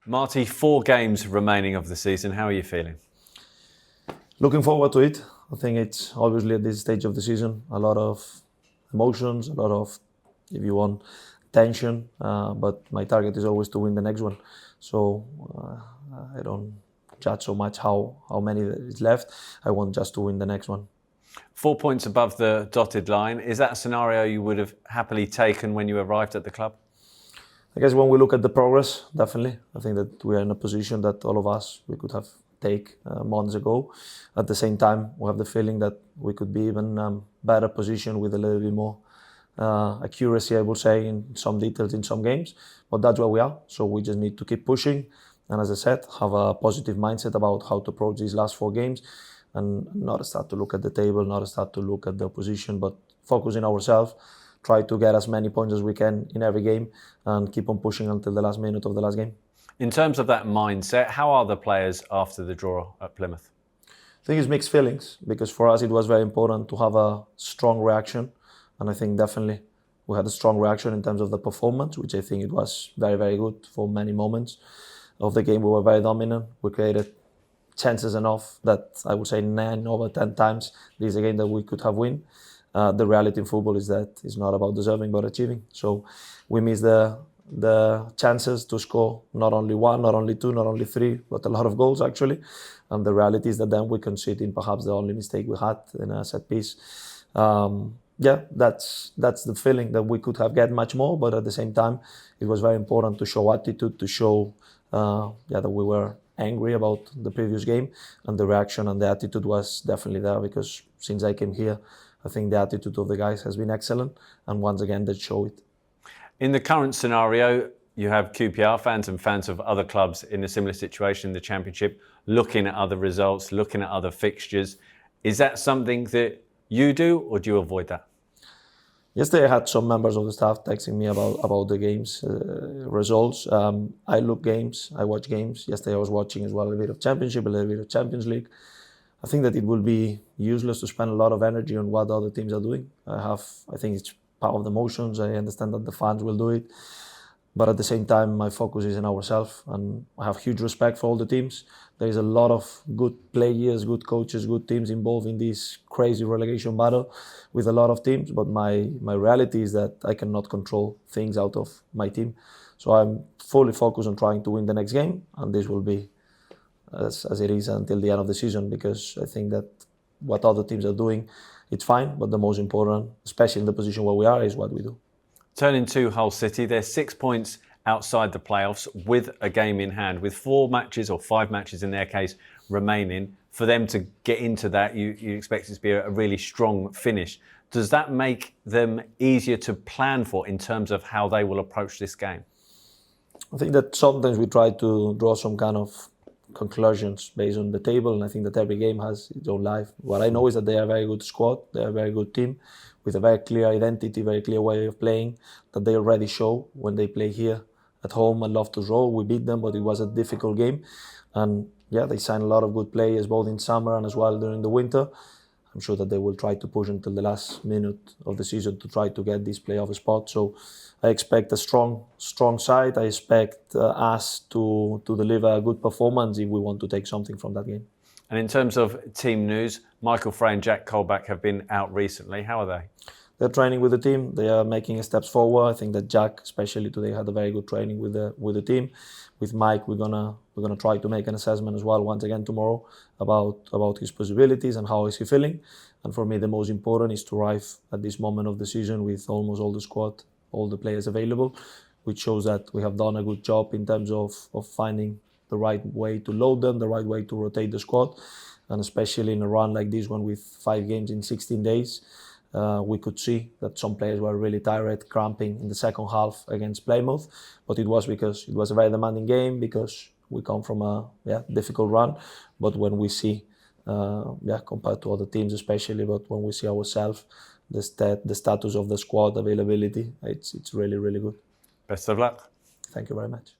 Marty, 4 games remaining of the season. How are you feeling? Looking forward to it. I think it's obviously at this stage of the season, a lot of emotions, a lot of, if you want, tension. But my target is always to win the next one. So I don't judge so much how many is left. I want just to win the next one. 4 points above the dotted line. Is that a scenario you would have happily taken when you arrived at the club? I guess when we look at the progress, definitely. I think that we are in a position that all of us, we could have take months ago. At the same time, we have the feeling that we could be even better position with a little bit more accuracy, I would say, in some details in some games. But that's where we are. So we just need to keep pushing. And as I said, have a positive mindset about how to approach these last 4 games and not start to look at the table, not start to look at the opposition, but focus on ourselves, try to get as many points as we can in every game and keep on pushing until the last minute of the last game. In terms of that mindset, how are the players after the draw at Plymouth? I think it's mixed feelings because for us it was very important to have a strong reaction, and I think definitely we had a strong reaction in terms of the performance, which I think it was very, very good for many moments of the game. We were very dominant. We created chances enough that I would say 9 over 10 times this is a game that we could have win. The reality in football is that it's not about deserving but achieving. So we missed the chances to score not only 1, not only 2, not only 3, but a lot of goals actually. And the reality is that then we conceded in perhaps the only mistake we had in a set piece. That's the feeling that we could have get much more, but at the same time, it was very important to show attitude, to show that we were angry about the previous game, and the reaction and the attitude was definitely there because since I came here, I think the attitude of the guys has been excellent, and once again, they show it. In the current scenario, you have QPR fans and fans of other clubs in a similar situation in the Championship, looking at other results, looking at other fixtures. Is that something that you do, or do you avoid that? Yesterday, I had some members of the staff texting me about the games results. I look games, I watch games. Yesterday, I was watching as well a bit of Championship, a little bit of Champions League. I think that it will be useless to spend a lot of energy on what other teams are doing. I think it's part of the motions. I understand that the fans will do it. But at the same time, my focus is on ourselves, and I have huge respect for all the teams. There is a lot of good players, good coaches, good teams involved in this crazy relegation battle with a lot of teams. But my reality is that I cannot control things out of my team. So I'm fully focused on trying to win the next game, and this will be as it is until the end of the season, because I think that what other teams are doing, it's fine, but the most important, especially in the position where we are, is what we do. Turning to Hull City, they're 6 points outside the playoffs with a game in hand, with 4 matches or 5 matches in their case remaining. For them to get into that, you expect it to be a really strong finish. Does that make them easier to plan for in terms of how they will approach this game? I think that sometimes we try to draw some kind of conclusions based on the table, and I think that every game has its own life. What I know is that they are a very good squad, they are a very good team with a very clear identity, very clear way of playing that they already show when they play here at home at Loftus Road. We beat them, but it was a difficult game, and they signed a lot of good players both in summer and as well during the winter. I'm sure that they will try to push until the last minute of the season to try to get this playoff spot. So I expect a strong side. I expect us to deliver a good performance if we want to take something from that game. And in terms of team news, Michael Frey and Jack Colback have been out recently. How are they? They're training with the team. They are making steps forward. I think that Jack, especially today, had a very good training with the team. With Mike, we're gonna try to make an assessment as well once again tomorrow about his possibilities and how is he feeling. And for me, the most important is to arrive at this moment of the season with almost all the squad, all the players available, which shows that we have done a good job in terms of finding the right way to load them, the right way to rotate the squad, and especially in a run like this one with 5 games in 16 days. We could see that some players were really tired, cramping in the second half against Plymouth, but it was because it was a very demanding game, because we come from a difficult run. But when we see, compared to other teams especially, but when we see ourselves, the status of the squad, availability, it's really, really good. Best of luck. Thank you very much.